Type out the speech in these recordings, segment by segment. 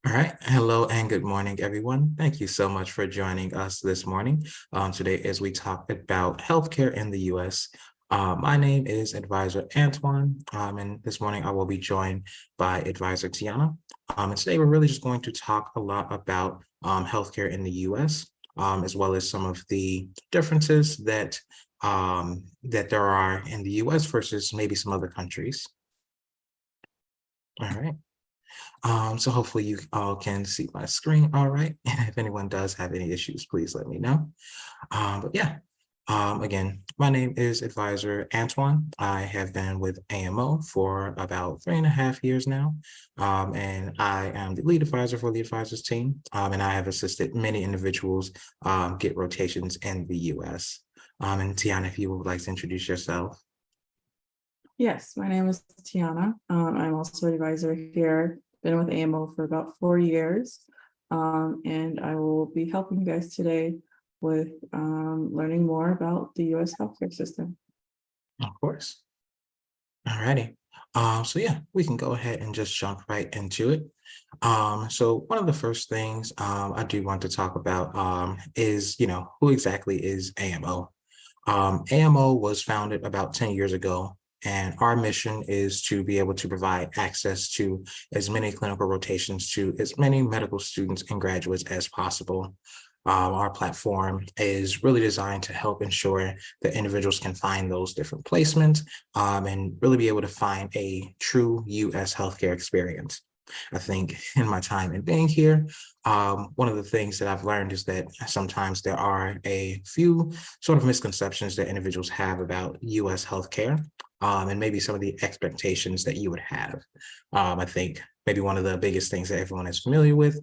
All right. Hello and good morning, everyone. Thank you so much for joining us this morning. Today, as we talk about healthcare in the U.S., my name is Advisor Antoine, and this morning I will be joined by Advisor Tiana. And today we're really just going to talk a lot about healthcare in the U.S., as well as some of the differences that there are in the U.S. versus maybe some other countries. All right. So hopefully you all can see my screen all right. If anyone does have any issues, please let me know. But yeah, again, my name is Advisor Antoine. I have been with AMO for about 3.5 years now, and I am the lead advisor for the advisors team, and I have assisted many individuals get rotations in the U.S. And Tiana, if you would like to introduce yourself. Yes, my name is Tiana. I'm also an advisor here. Been with AMO for about 4 years. And I will be helping you guys today with learning more about the US healthcare system. Of course. All righty. So yeah, we can go ahead and just jump right into it. So one of the first things I do want to talk about is, who exactly is AMO? AMO was founded about 10 years ago, and our mission is to be able to provide access to as many clinical rotations to as many medical students and graduates as possible. Our platform is really designed to help ensure that individuals can find those different placements and really be able to find a true U.S. healthcare experience. I think in my time in being here, one of the things that I've learned is that sometimes there are a few sort of misconceptions that individuals have about U.S. healthcare, and maybe some of the expectations that you would have. I think maybe one of the biggest things that everyone is familiar with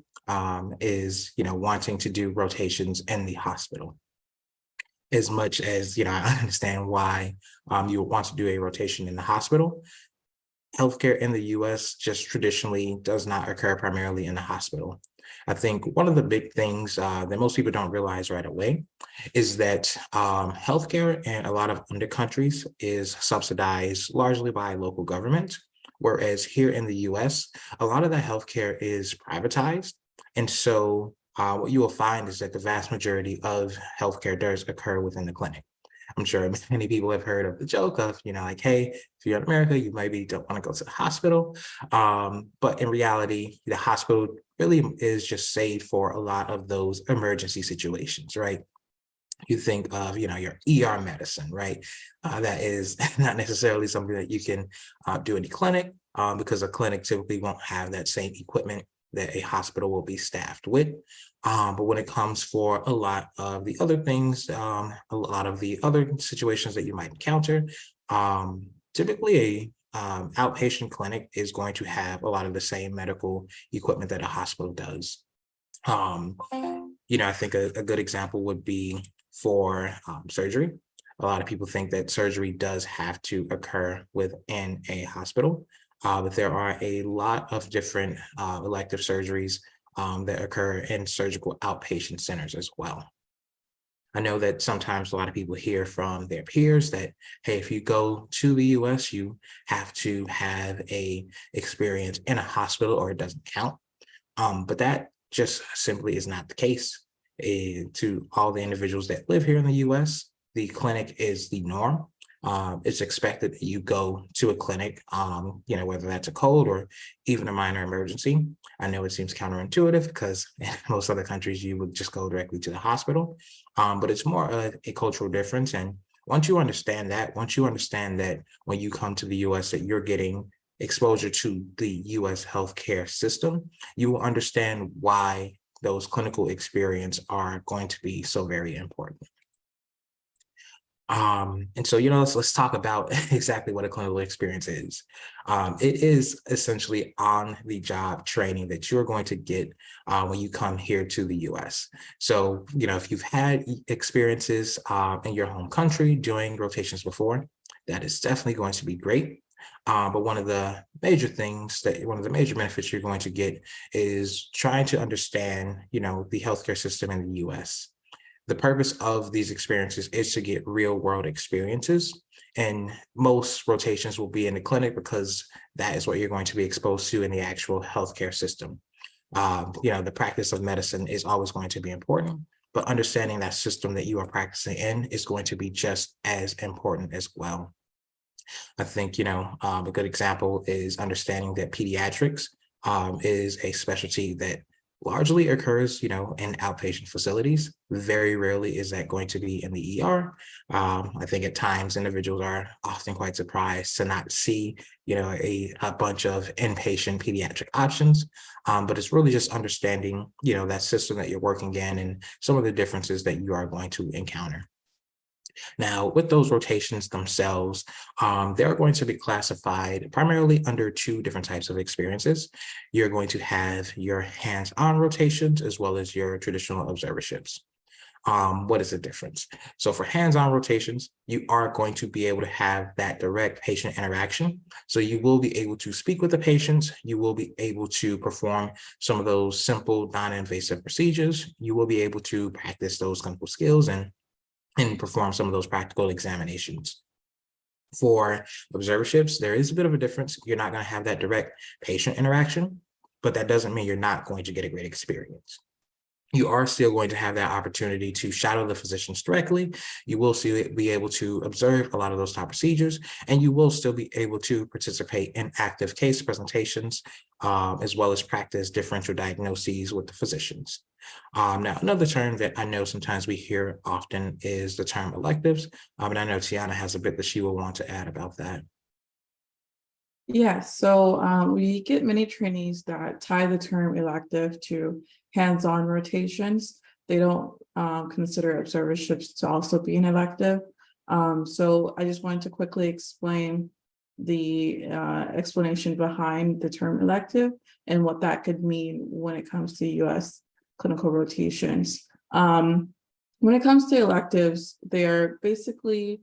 is, wanting to do rotations in the hospital. As much as, I understand why you would want to do a rotation in the hospital, healthcare in the US just traditionally does not occur primarily in the hospital. I think one of the big things that most people don't realize right away is that healthcare in a lot of under countries is subsidized largely by local government, whereas here in the US, a lot of the healthcare is privatized. And so what you will find is that the vast majority of healthcare does occur within the clinic. I'm sure many people have heard of the joke of, like, hey, if you're in America, you maybe don't want to go to the hospital. But in reality, the hospital really is just saved for a lot of those emergency situations, right? You think of, your ER medicine, right? That is not necessarily something that you can do in the clinic because a clinic typically won't have that same equipment that a hospital will be staffed with. But when it comes for a lot of the other things, a lot of the other situations that you might encounter, typically a outpatient clinic is going to have a lot of the same medical equipment that a hospital does. I think a good example would be for surgery. A lot of people think that surgery does have to occur within a hospital, but there are a lot of different elective surgeries that occur in surgical outpatient centers as well. I know that sometimes a lot of people hear from their peers that, hey, if you go to the US, you have to have a experience in a hospital or it doesn't count. But that just simply is not the case. To all the individuals that live here in the US, the clinic is the norm. It's expected that you go to a clinic, whether that's a cold or even a minor emergency. I know it seems counterintuitive because in most other countries, you would just go directly to the hospital, but it's more of a cultural difference. And once you understand that when you come to the US that you're getting exposure to the US healthcare system, you will understand why those clinical experience are going to be so very important. And so, let's talk about exactly what a clinical experience is. It is essentially on the job training that you're going to get when you come here to the US. So, if you've had experiences in your home country doing rotations before, that is definitely going to be great. But one of the major benefits you're going to get is trying to understand, the healthcare system in the US. The purpose of these experiences is to get real world experiences. And most rotations will be in the clinic because that is what you're going to be exposed to in the actual healthcare system. The practice of medicine is always going to be important, but understanding that system that you are practicing in is going to be just as important as well. I think, a good example is understanding that pediatrics is a specialty that largely occurs, in outpatient facilities. Very rarely is that going to be in the ER. I think at times individuals are often quite surprised to not see, a bunch of inpatient pediatric options. But it's really just understanding, that system that you're working in and some of the differences that you are going to encounter. Now, with those rotations themselves, they're going to be classified primarily under two different types of experiences. You're going to have your hands-on rotations as well as your traditional observerships. What is the difference? So for hands-on rotations, you are going to be able to have that direct patient interaction. So you will be able to speak with the patients. You will be able to perform some of those simple non-invasive procedures. You will be able to practice those clinical skills and perform some of those practical examinations. For observerships, there is a bit of a difference. You're not going to have that direct patient interaction, but that doesn't mean you're not going to get a great experience. You are still going to have that opportunity to shadow the physicians directly. You will still be able to observe a lot of those top procedures, and you will still be able to participate in active case presentations, as well as practice differential diagnoses with the physicians. Now, another term that I know sometimes we hear often is the term electives, and I know Tiana has a bit that she will want to add about that. Yeah, so we get many trainees that tie the term elective to hands-on rotations. They don't consider observerships to also be an elective. So I just wanted to quickly explain the explanation behind the term elective and what that could mean when it comes to US clinical rotations. When it comes to electives, they're basically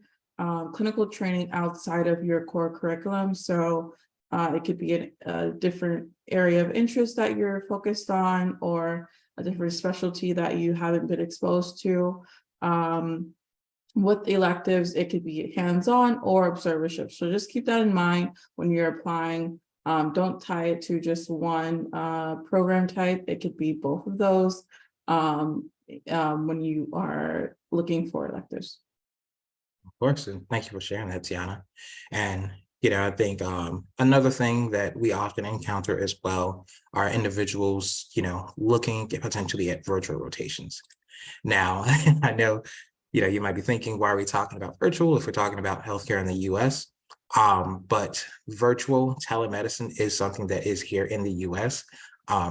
clinical training outside of your core curriculum. So it could be a different area of interest that you're focused on, or a different specialty that you haven't been exposed to. With electives, it could be hands-on or observership. So just keep that in mind when you're applying. Don't tie it to just one program type. It could be both of those when you are looking for electives. Of course, and thank you for sharing that, Tiana. And I think another thing that we often encounter as well are individuals, looking potentially at virtual rotations. Now, I know, you might be thinking, why are we talking about virtual if we're talking about healthcare in the US? But virtual telemedicine is something that is here in the US.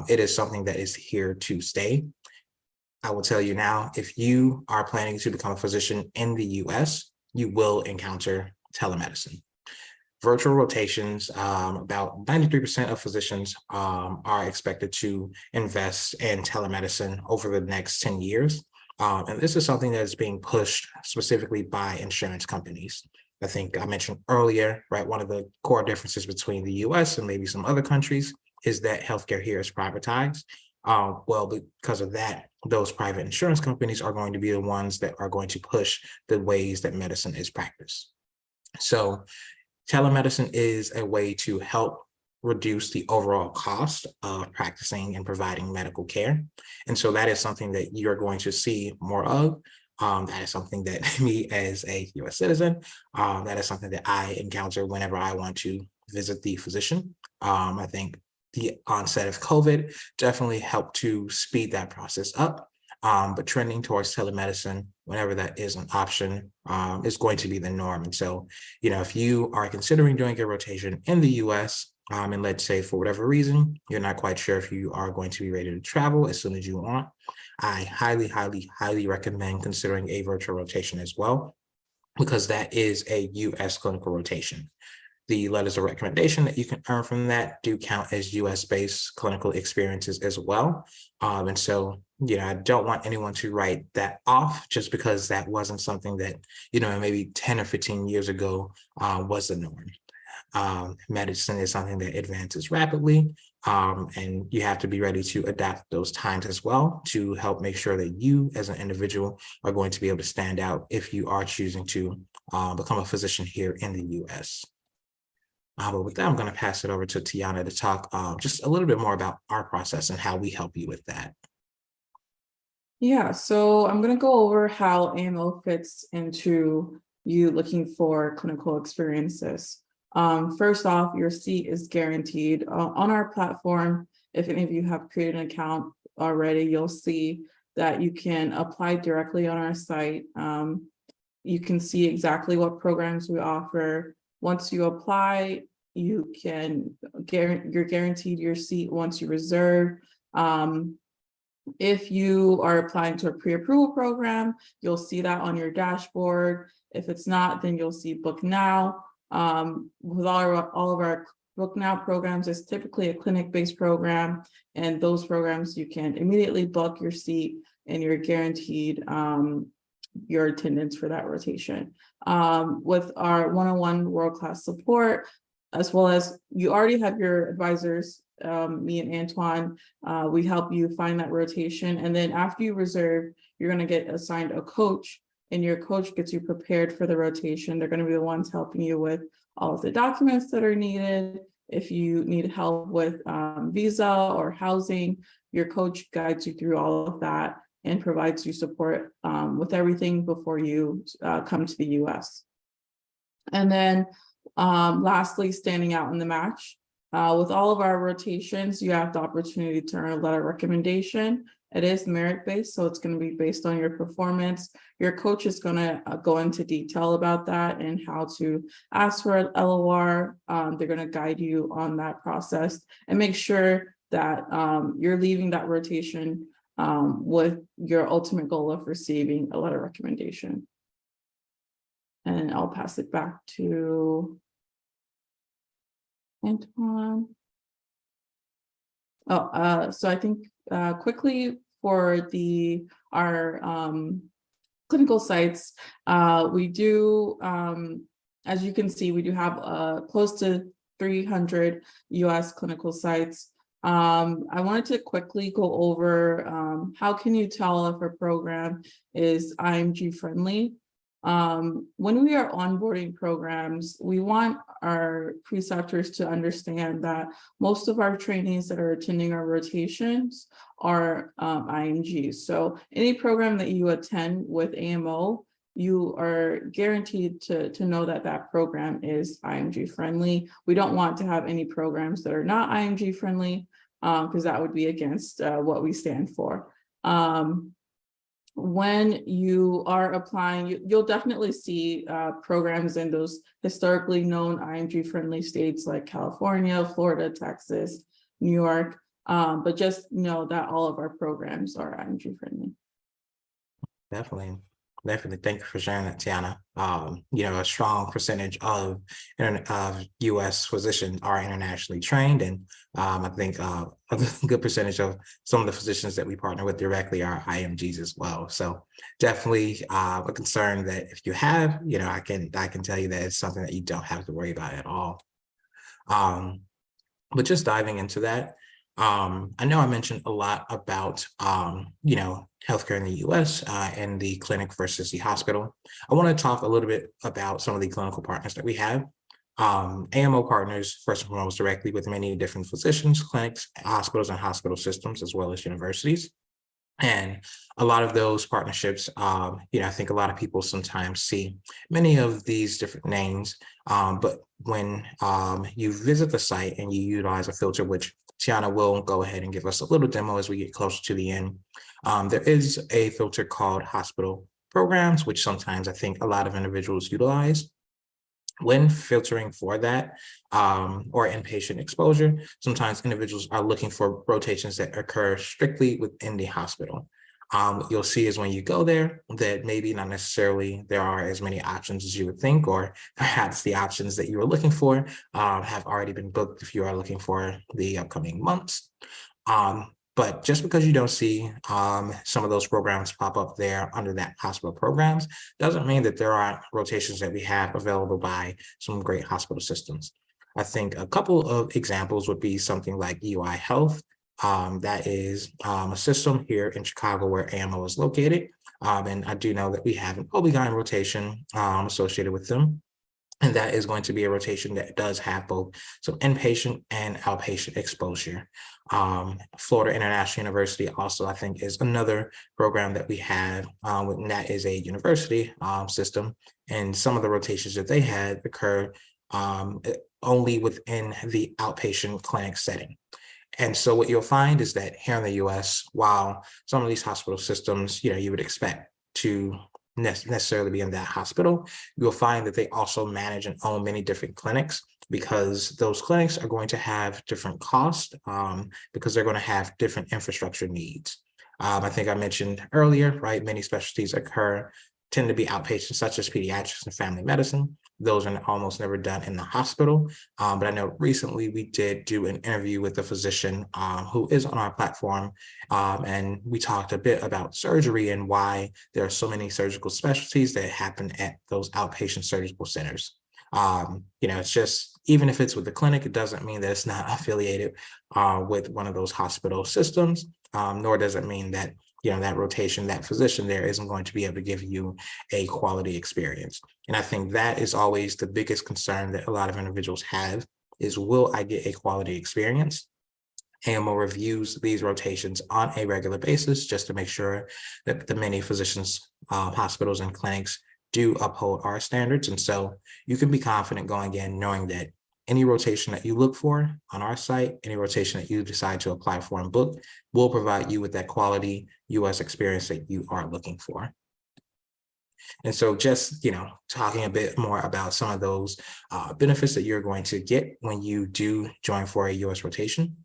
It is something that is here to stay. I will tell you now, if you are planning to become a physician in the US, you will encounter telemedicine. Virtual rotations, about 93% of physicians are expected to invest in telemedicine over the next 10 years. And this is something that is being pushed specifically by insurance companies. I think I mentioned earlier, right, one of the core differences between the US and maybe some other countries is that healthcare here is privatized. Well, because of that, those private insurance companies are going to be the ones that are going to push the ways that medicine is practiced. So telemedicine is a way to help reduce the overall cost of practicing and providing medical care. And so that is something that you're going to see more of. That is something that me as a US citizen, that is something that I encounter whenever I want to visit the physician. I think the onset of COVID definitely helped to speed that process up. But trending towards telemedicine, whenever that is an option, is going to be the norm. And so, if you are considering doing a rotation in the US, and let's say for whatever reason, you're not quite sure if you are going to be ready to travel as soon as you want, I highly, highly, highly recommend considering a virtual rotation as well, because that is a US clinical rotation. The letters of recommendation that you can earn from that do count as US-based clinical experiences as well. And so, I don't want anyone to write that off just because that wasn't something that, maybe 10 or 15 years ago was the norm. Medicine is something that advances rapidly, and you have to be ready to adapt those times as well to help make sure that you as an individual are going to be able to stand out if you are choosing to become a physician here in the US. But with that, I'm going to pass it over to Tiana to talk just a little bit more about our process and how we help you with that. Yeah, so I'm going to go over how AMO fits into you looking for clinical experiences. First off, your seat is guaranteed on our platform. If any of you have created an account already, you'll see that you can apply directly on our site. You can see exactly what programs we offer. Once you apply, you're guaranteed your seat once you reserve. If you are applying to a pre-approval program, you'll see that on your dashboard. If it's not, then you'll see Book Now. With all of our Book Now programs, it's typically a clinic-based program, and those programs you can immediately book your seat and you're guaranteed your attendance for that rotation. With our one-on-one world-class support, as well as you already have your advisors, me and Antoine, we help you find that rotation. And then after you reserve, you're going to get assigned a coach, and your coach gets you prepared for the rotation. They're going to be the ones helping you with all of the documents that are needed. If you need help with visa or housing, your coach guides you through all of that and provides you support with everything before you come to the US. And then lastly, standing out in the match. With all of our rotations, you have the opportunity to earn a letter of recommendation. It is merit-based, so it's going to be based on your performance. Your coach is going to go into detail about that and how to ask for an LOR. They're going to guide you on that process and make sure that you're leaving that rotation with your ultimate goal of receiving a letter of recommendation. And I'll pass it back to Antoine. So I think quickly for our clinical sites, we do, as you can see, we do have close to 300 US clinical sites. I wanted to quickly go over how can you tell if a program is IMG friendly. When we are onboarding programs, we want our preceptors to understand that most of our trainees that are attending our rotations are IMGs. So any program that you attend with AMO, you are guaranteed to know that that program is IMG friendly. We don't want to have any programs that are not IMG friendly because that would be against what we stand for. When you are applying, you'll definitely see programs in those historically known IMG friendly states like California, Florida, Texas, New York, but just know that all of our programs are IMG friendly. Definitely. Thank you for sharing that, Tiana. A strong percentage of U.S. physicians are internationally trained, and I think a good percentage of some of the physicians that we partner with directly are IMGs as well. So definitely a concern that if you have, I can tell you that it's something that you don't have to worry about at all. But just diving into that, I know I mentioned a lot about, healthcare in the US and the clinic versus the hospital. I want to talk a little bit about some of the clinical partners that we have. AMO partners, first and foremost, directly with many different physicians, clinics, hospitals, and hospital systems, as well as universities. And a lot of those partnerships, I think a lot of people sometimes see many of these different names, but when you visit the site and you utilize a filter, which Tiana will go ahead and give us a little demo as we get closer to the end, there is a filter called hospital programs, which sometimes I think a lot of individuals utilize. When filtering for that or inpatient exposure, sometimes individuals are looking for rotations that occur strictly within the hospital. What you'll see is when you go there that maybe not necessarily there are as many options as you would think, or perhaps the options that you were looking for have already been booked if you are looking for the upcoming months. But just because you don't see some of those programs pop up there under that hospital programs doesn't mean that there aren't rotations that we have available by some great hospital systems. I think a couple of examples would be something like UI Health. That is a system here in Chicago where AMO is located. And I do know that we have an OB-GYN rotation associated with them. And that is going to be a rotation that does have both so inpatient and outpatient exposure. Florida International University also, I think, is another program that we have, and that is a university system. And some of the rotations that they had occur only within the outpatient clinic setting. And so what you'll find is that here in the US, while some of these hospital systems, you would expect to necessarily be in that hospital, you'll find that they also manage and own many different clinics because those clinics are going to have different costs because they're going to have different infrastructure needs. I think I mentioned earlier, right? Many specialties tend to be outpatient, such as pediatrics and family medicine. Those are almost never done in the hospital. But I know recently we did do an interview with a physician who is on our platform. And we talked a bit about surgery and why there are so many surgical specialties that happen at those outpatient surgical centers. It's just, even if it's with the clinic, it doesn't mean that it's not affiliated with one of those hospital systems, nor does it mean that that rotation, that physician there isn't going to be able to give you a quality experience. And I think that is always the biggest concern that a lot of individuals have is, will I get a quality experience? AMO reviews these rotations on a regular basis just to make sure that the many physicians, hospitals, and clinics do uphold our standards. And so you can be confident going in knowing that any rotation that you look for on our site, any rotation that you decide to apply for and book, will provide you with that quality US experience that you are looking for. And so just, talking a bit more about some of those benefits that you're going to get when you do join for a US rotation.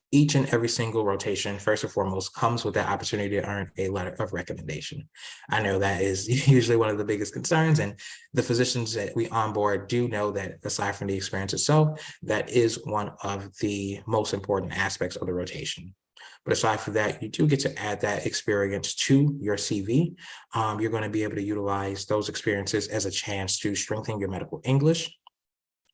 Each and every single rotation, first and foremost, comes with that opportunity to earn a letter of recommendation. I know that is usually one of the biggest concerns, and the physicians that we onboard do know that aside from the experience itself, that is one of the most important aspects of the rotation. But aside from that, you do get to add that experience to your CV. You're going to be able to utilize those experiences as a chance to strengthen your medical English.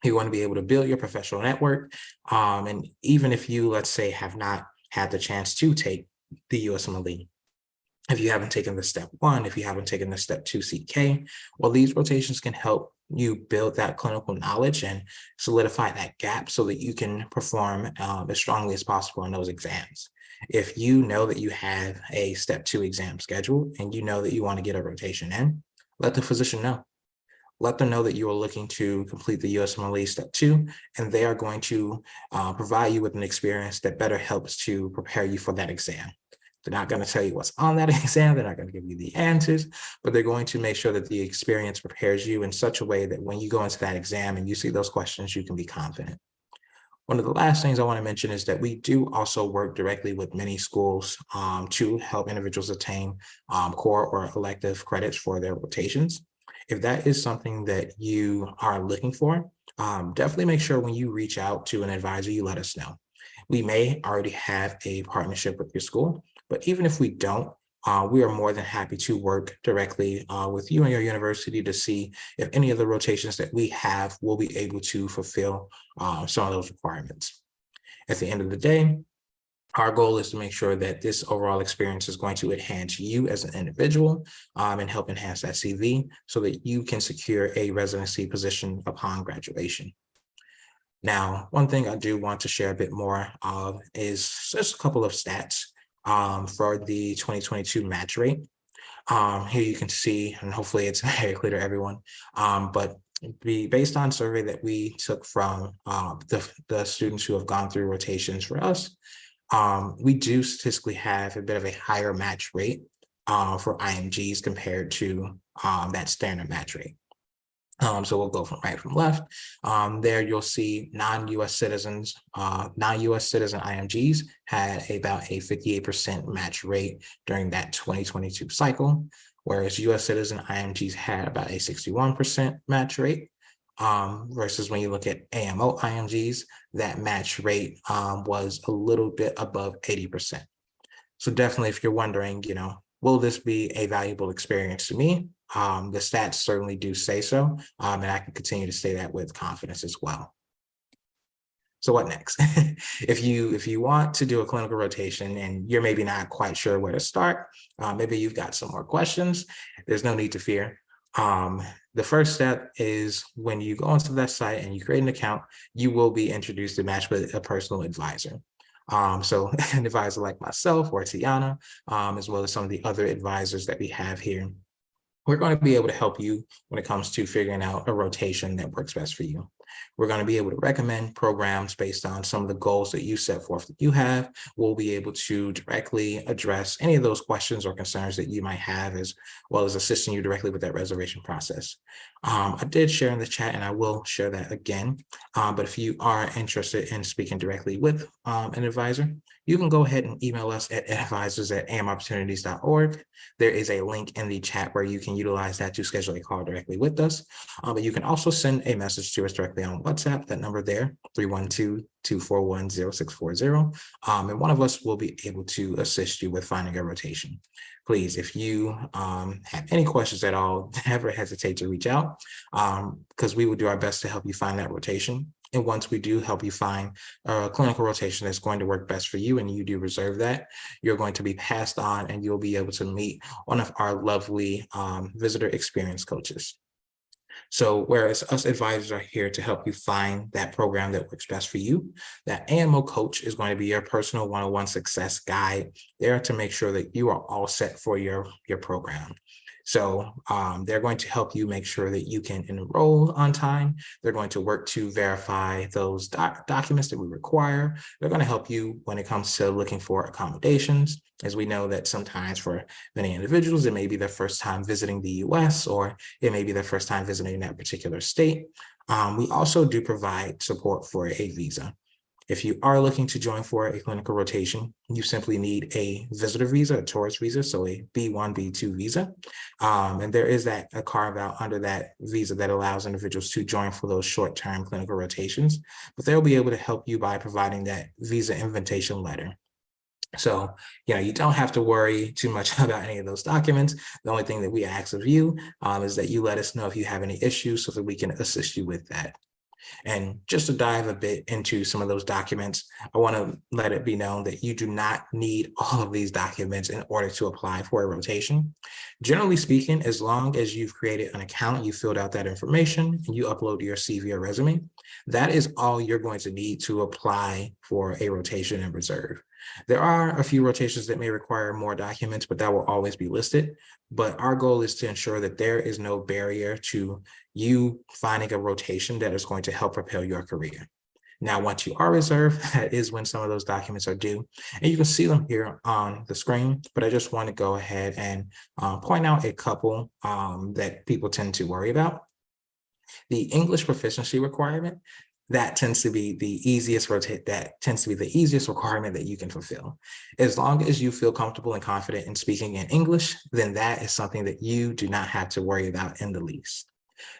You want to be able to build your professional network. And even if you, let's say, have not had the chance to take the USMLE, if you haven't taken the step 1, if you haven't taken the step 2 CK, well, these rotations can help you build that clinical knowledge and solidify that gap so that you can perform as strongly as possible in those exams. If you know that you have a step 2 exam scheduled and you know that you want to get a rotation in, let the physician know. Let them know that you are looking to complete the USMLE step 2, and they are going to provide you with an experience that better helps to prepare you for that exam. They're not going to tell you what's on that exam. They're not going to give you the answers, but they're going to make sure that the experience prepares you in such a way that when you go into that exam and you see those questions, you can be confident. One of the last things I want to mention is that we do also work directly with many schools to help individuals attain core or elective credits for their rotations. If that is something that you are looking for, definitely make sure when you reach out to an advisor, you let us know. We may already have a partnership with your school, but even if we don't, we are more than happy to work directly with you and your university to see if any of the rotations that we have will be able to fulfill some of those requirements. At the end of the day, our goal is to make sure that this overall experience is going to enhance you as an individual and help enhance that CV so that you can secure a residency position upon graduation. Now, one thing I do want to share a bit more of is just a couple of stats for the 2022 match rate. Here you can see, and hopefully it's very clear to everyone, but based on survey that we took from the students who have gone through rotations for us, we do statistically have a bit of a higher match rate for IMGs compared to that standard match rate. So we'll go from right from left. There you'll see non-US citizens, non-US citizen IMGs had about a 58% match rate during that 2022 cycle, whereas US citizen IMGs had about a 61% match rate. Versus when you look at AMO IMGs, that match rate was a little bit above 80%. So definitely, if you're wondering, will this be a valuable experience to me? The stats certainly do say so, and I can continue to say that with confidence as well. So what next? If you want to do a clinical rotation and you're maybe not quite sure where to start, maybe you've got some more questions, there's no need to fear. The first step is when you go onto that site and you create an account, you will be introduced to match with a personal advisor. So an advisor like myself or Tiana, as well as some of the other advisors that we have here, we're going to be able to help you when it comes to figuring out a rotation that works best for you. We're going to be able to recommend programs based on some of the goals that you set forth that you have. We'll be able to directly address any of those questions or concerns that you might have, as well as assisting you directly with that reservation process. I did share in the chat, and I will share that again. But if you are interested in speaking directly with an advisor, you can go ahead and email us at advisors@amopportunities.org. There is a link in the chat where you can utilize that to schedule a call directly with us. But you can also send a message to us directly on WhatsApp, that number there, 312-241-0640. And one of us will be able to assist you with finding a rotation. Please, if you have any questions at all, never hesitate to reach out, because we will do our best to help you find that rotation. And once we do help you find a clinical rotation that's going to work best for you, and you do reserve that, you're going to be passed on and you'll be able to meet one of our lovely visitor experience coaches. So whereas us advisors are here to help you find that program that works best for you, that AMO coach is going to be your personal one-on-one success guide there to make sure that you are all set for your program. So they're going to help you make sure that you can enroll on time. They're going to work to verify those documents that we require. They're going to help you when it comes to looking for accommodations, as we know that sometimes for many individuals, it may be their first time visiting the US, or it may be their first time visiting that particular state. We also do provide support for a visa. If you are looking to join for a clinical rotation, you simply need a visitor visa, a tourist visa, so a B1, B2 visa. And there is a carve out under that visa that allows individuals to join for those short-term clinical rotations, but they'll be able to help you by providing that visa invitation letter. So, you don't have to worry too much about any of those documents. The only thing that we ask of you is that you let us know if you have any issues so that we can assist you with that. And just to dive a bit into some of those documents, I want to let it be known that you do not need all of these documents in order to apply for a rotation. Generally speaking, as long as you've created an account, you filled out that information, and you upload your CV or resume, that is all you're going to need to apply for a rotation and reserve. There are a few rotations that may require more documents, but that will always be listed. But our goal is to ensure that there is no barrier to you finding a rotation that is going to help propel your career. Now, once you are reserved, that is when some of those documents are due, and you can see them here on the screen, but I just want to go ahead and point out a couple that people tend to worry about. The English proficiency requirement, that tends to be the easiest requirement that you can fulfill. As long as you feel comfortable and confident in speaking in English, then that is something that you do not have to worry about in the least.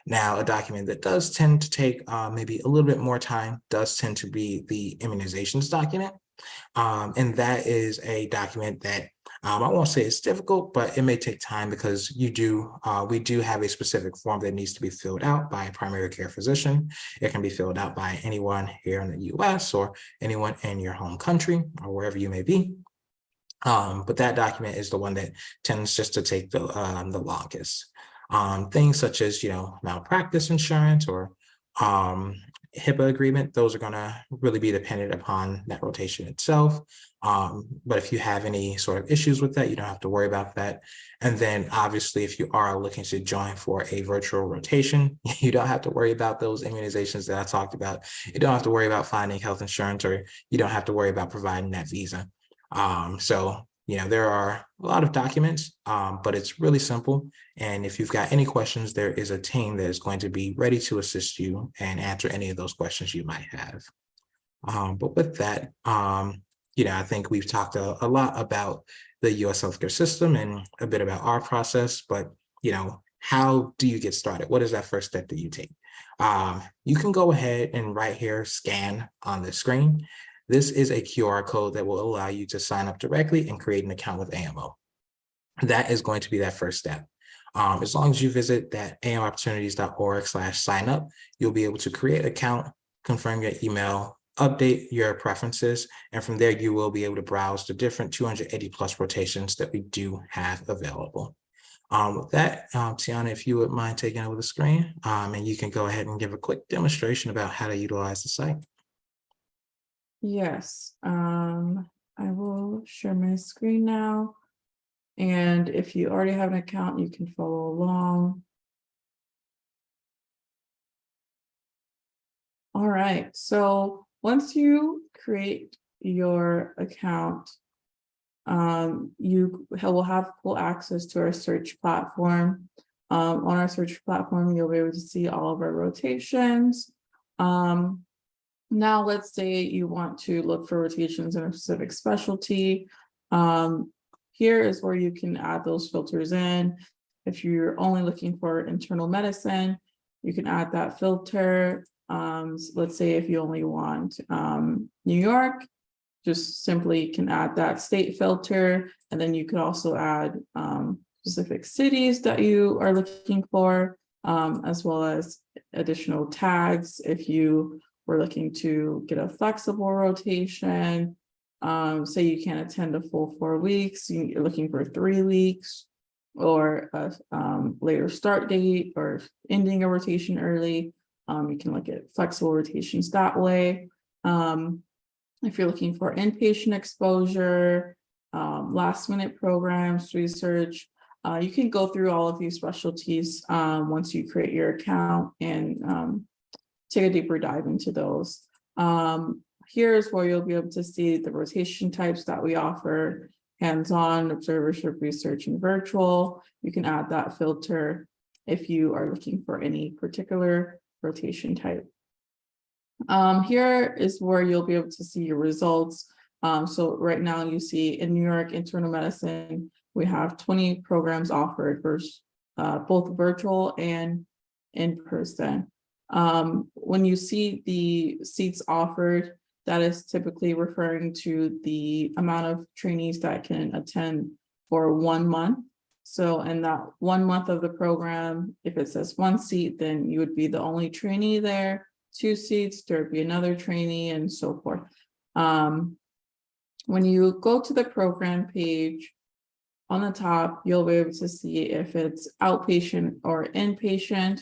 Now, a document that does tend to take maybe a little bit more time does tend to be the immunizations document. And that is a document that I won't say it's difficult, but it may take time because we do have a specific form that needs to be filled out by a primary care physician. It can be filled out by anyone here in the US or anyone in your home country or wherever you may be. But that document is the one that tends just to take the longest. Things such as, malpractice insurance or HIPAA agreement, those are going to really be dependent upon that rotation itself. But if you have any sort of issues with that, you don't have to worry about that. And then obviously, if you are looking to join for a virtual rotation, you don't have to worry about those immunizations that I talked about. You don't have to worry about finding health insurance, or you don't have to worry about providing that visa. So there are a lot of documents, but it's really simple. And if you've got any questions, there is a team that is going to be ready to assist you and answer any of those questions you might have. But with that, I think we've talked a lot about the US healthcare system and a bit about our process, but, how do you get started? What is that first step that you take? You can go ahead and right here, scan on the screen. This is a QR code that will allow you to sign up directly and create an account with AMO. That is going to be that first step. As long as you visit that amopportunities.org/sign up, you'll be able to create an account, confirm your email, update your preferences, and from there you will be able to browse the different 280 plus rotations that we do have available. With that, Tiana, if you would mind taking over the screen, and you can go ahead and give a quick demonstration about how to utilize the site. Yes, I will share my screen now. And if you already have an account, you can follow along. All right, so once you create your account, you will have full access to our search platform. On our search platform, you'll be able to see all of our rotations. Now, let's say you want to look for rotations in a specific specialty. Here is where you can add those filters in. If you're only looking for internal medicine, you can add that filter. Let's say if you only want New York, just simply can add that state filter, and then you could also add specific cities that you are looking for, as well as additional tags if you were looking to get a flexible rotation. Say you can't attend a full 4 weeks, you're looking for 3 weeks, or a later start date, or ending a rotation early. You can look at flexible rotations that way. If you're looking for inpatient exposure, last minute programs, research, you can go through all of these specialties once you create your account and take a deeper dive into those. Here's where you'll be able to see the rotation types that we offer: hands-on, observership, research, and virtual. You can add that filter if you are looking for any particular rotation type. Here is where you'll be able to see your results. So right now you see in New York internal medicine, we have 20 programs offered for both virtual and in person. When you see the seats offered, that is typically referring to the amount of trainees that can attend for 1 month. So in that 1 month of the program, if it says 1 seat, then you would be the only trainee there. 2 seats, there'd be another trainee, and so forth. When you go to the program page, on the top, you'll be able to see if it's outpatient or inpatient.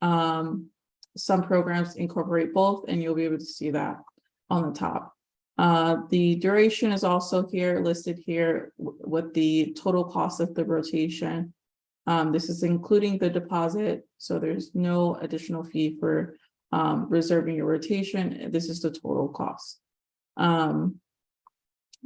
Some programs incorporate both, and you'll be able to see that on the top. The duration is also here, listed here with the total cost of the rotation. This is including the deposit, so there's no additional fee for reserving your rotation. This is the total cost.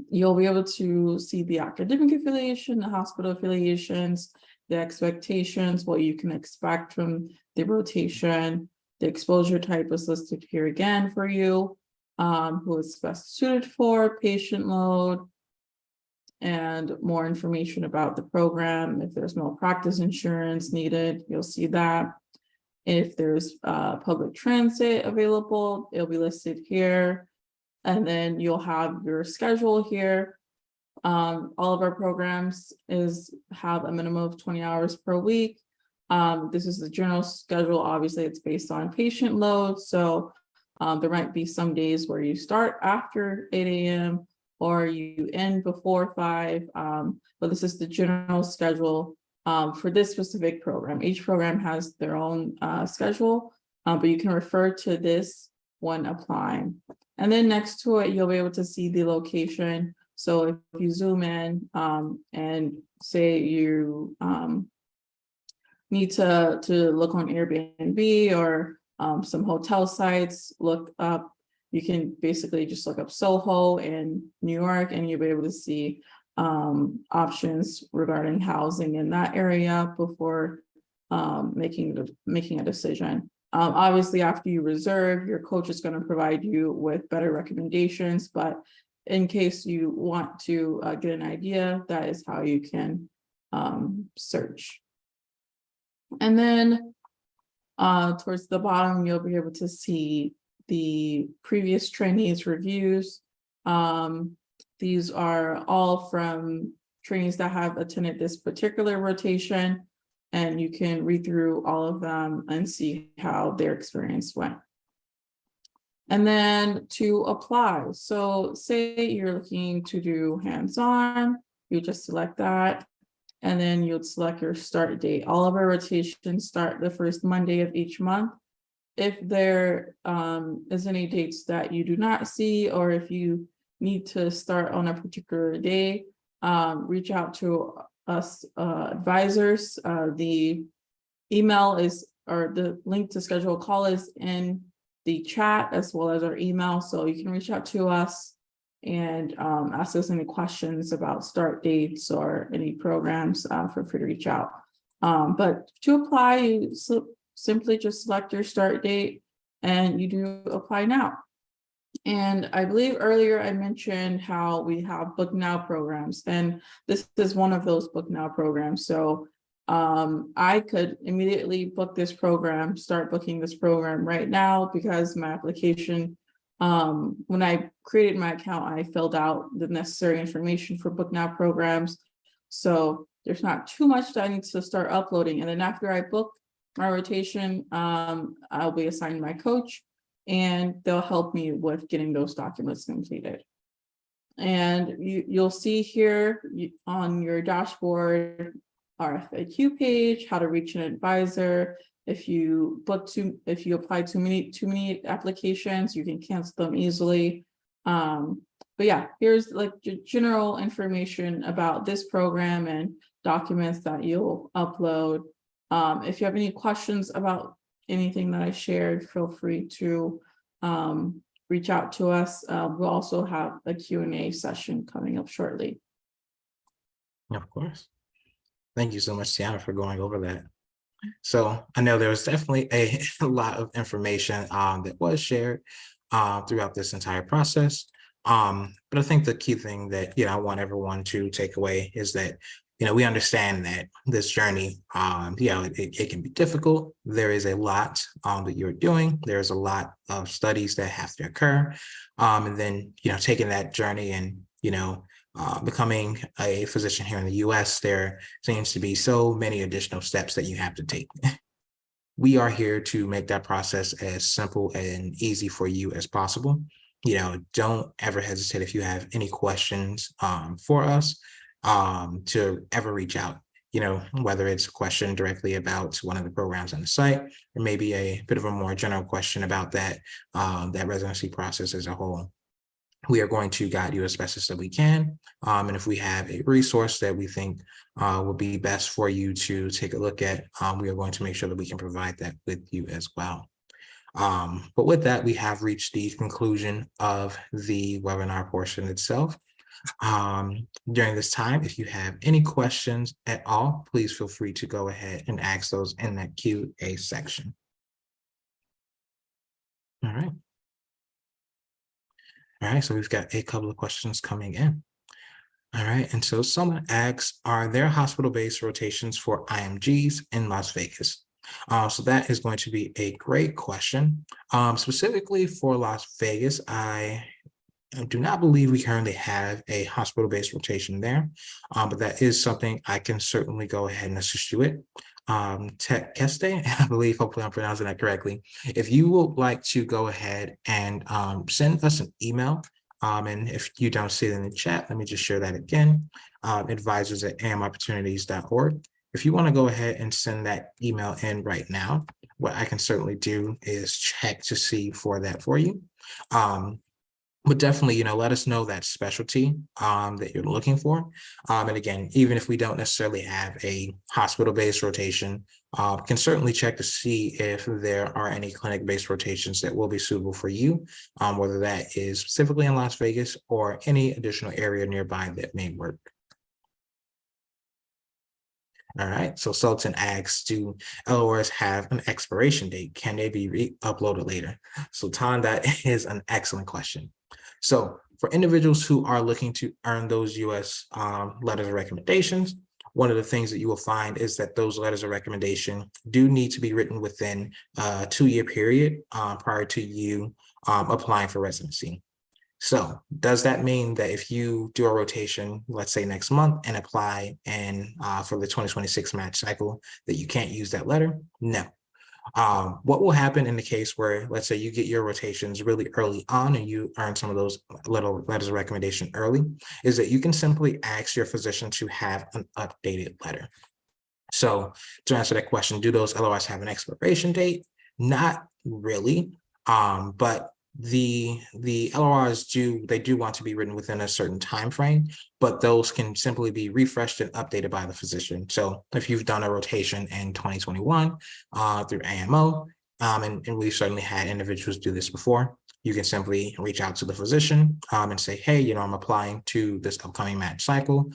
You'll be able to see the academic affiliation, the hospital affiliations, the expectations, what you can expect from the rotation. The exposure type is listed here again for you, who it's best suited for, patient load, and more information about the program. If there's malpractice insurance needed, you'll see that. If there's public transit available, it'll be listed here. And then you'll have your schedule here. All of our programs have a minimum of 20 hours per week. This is the general schedule. Obviously, it's based on patient load. So there might be some days where you start after 8 a.m. or you end before 5. But this is the general schedule for this specific program. Each program has their own schedule, but you can refer to this when applying. And then next to it, you'll be able to see the location. So if you zoom in and say you need to look on Airbnb or some hotel sites, look up, you can basically just look up Soho in New York, and you'll be able to see options regarding housing in that area before making a decision. Obviously, after you reserve, your coach is going to provide you with better recommendations, but in case you want to get an idea, that is how you can search. And then towards the bottom, you'll be able to see the previous trainees' reviews. These are all from trainees that have attended this particular rotation, and you can read through all of them and see how their experience went. And then to apply, so say you're looking to do hands-on, you just select that. and then you'd select your start date. All of our rotations start the first Monday of each month. If there is any dates that you do not see, or if you need to start on a particular day, reach out to us advisors. The email is, or the link to schedule a call is in the chat, as well as our email. So you can reach out to us and ask us any questions about start dates or any programs. Feel free to reach out. But to apply, you simply just select your start date and you do apply now. And I believe earlier I mentioned how we have Book Now programs, and this is one of those Book Now programs. So I could immediately book this program, start booking this program right now, because my application, when I created my account, I filled out the necessary information for Book Now programs. So there's not too much that I need to start uploading. And then after I book my rotation, I'll be assigned my coach, and they'll help me with getting those documents completed. And you'll see here on your dashboard, our FAQ page, how to reach an advisor. If you apply too many applications, you can cancel them easily. But yeah, here's like general information about this program and documents that you'll upload. If you have any questions about anything that I shared, feel free to reach out to us. We'll also have a Q&A session coming up shortly. Of course. Thank you so much, Tiana, for going over that. So I know there was definitely a lot of information that was shared throughout this entire process. But I think the key thing that I want everyone to take away is that we understand that this journey, it can be difficult. There is a lot that you're doing. There's a lot of studies that have to occur, and then taking that journey and becoming a physician here in the U.S., there seems to be so many additional steps that you have to take. We are here to make that process as simple and easy for you as possible. Don't ever hesitate if you have any questions for us to ever reach out, whether it's a question directly about one of the programs on the site, or maybe a bit of a more general question about that residency process as a whole. We are going to guide you as best as that we can. And if we have a resource that we think will be best for you to take a look at, we are going to make sure that we can provide that with you as well. But with that, we have reached the conclusion of the webinar portion itself. During this time, if you have any questions at all, please feel free to go ahead and ask those in that Q&A section. All right. All right, so we've got a couple of questions coming in. All right, and so someone asks, are there hospital-based rotations for IMGs in Las Vegas? So that is going to be a great question. Specifically for Las Vegas, I do not believe we currently have a hospital-based rotation there, but that is something I can certainly go ahead and assist you with. Tech Keste, I believe, hopefully I'm pronouncing that correctly. If you would like to go ahead and send us an email, and if you don't see it in the chat, let me just share that again, advisors@amopportunities.org. If you want to go ahead and send that email in right now, what I can certainly do is check to see for that for you. But definitely, let us know that specialty that you're looking for. And again, even if we don't necessarily have a hospital-based rotation, can certainly check to see if there are any clinic-based rotations that will be suitable for you, whether that is specifically in Las Vegas or any additional area nearby that may work. All right, so Sultan asks, do LORs have an expiration date? Can they be re-uploaded later? Sultan, that is an excellent question. So for individuals who are looking to earn those U.S. letters of recommendations, one of the things that you will find is that those letters of recommendation do need to be written within a 2-year period prior to you applying for residency. So does that mean that if you do a rotation, let's say next month, and apply and for the 2026 match cycle, that you can't use that letter? No. What will happen in the case where, let's say, you get your rotations really early on and you earn some of those little letters of recommendation early, is that you can simply ask your physician to have an updated letter. So to answer that question, do those LOIs have an expiration date? Not really, but the LOIs do want to be written within a certain time frame, but those can simply be refreshed and updated by the physician. So if you've done a rotation in 2021 through AMO, and we've certainly had individuals do this before, you can simply reach out to the physician and say, hey, I'm applying to this upcoming match cycle.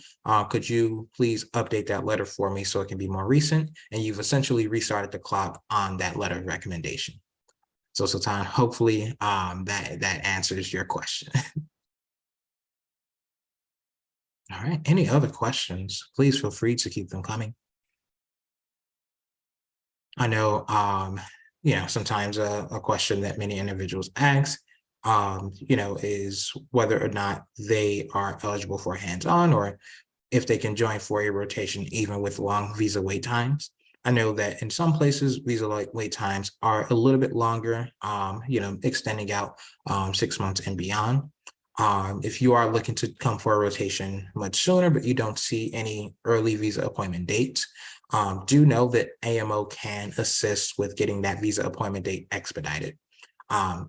Could you please update that letter for me so it can be more recent? And you've essentially restarted the clock on that letter of recommendation. So Sultan, hopefully that answers your question. All right, any other questions? Please feel free to keep them coming. I know, sometimes a question that many individuals ask, is whether or not they are eligible for hands-on or if they can join four-year rotation even with long visa wait times. I know that in some places, visa wait times are a little bit longer, extending out 6 months and beyond. If you are looking to come for a rotation much sooner, but you don't see any early visa appointment dates, do know that AMO can assist with getting that visa appointment date expedited.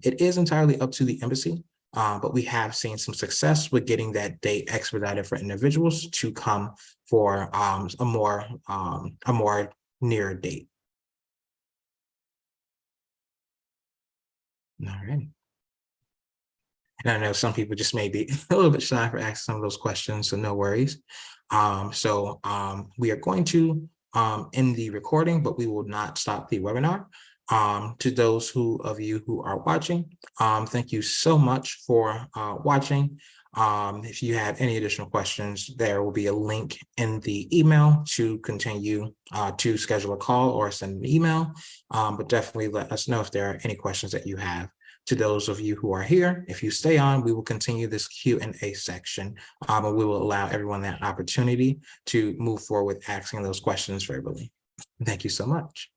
It is entirely up to the embassy, but we have seen some success with getting that date expedited for individuals to come for a more near date. All right. And I know some people just may be a little bit shy for asking some of those questions, so no worries. We are going to end the recording, but we will not stop the webinar. To those of you who are watching, thank you so much for watching. If you have any additional questions, there will be a link in the email to continue to schedule a call or send an email, but definitely let us know if there are any questions that you have. To those of you who are here, if you stay on, we will continue this Q&A section, and we will allow everyone that opportunity to move forward with asking those questions verbally. Thank you so much.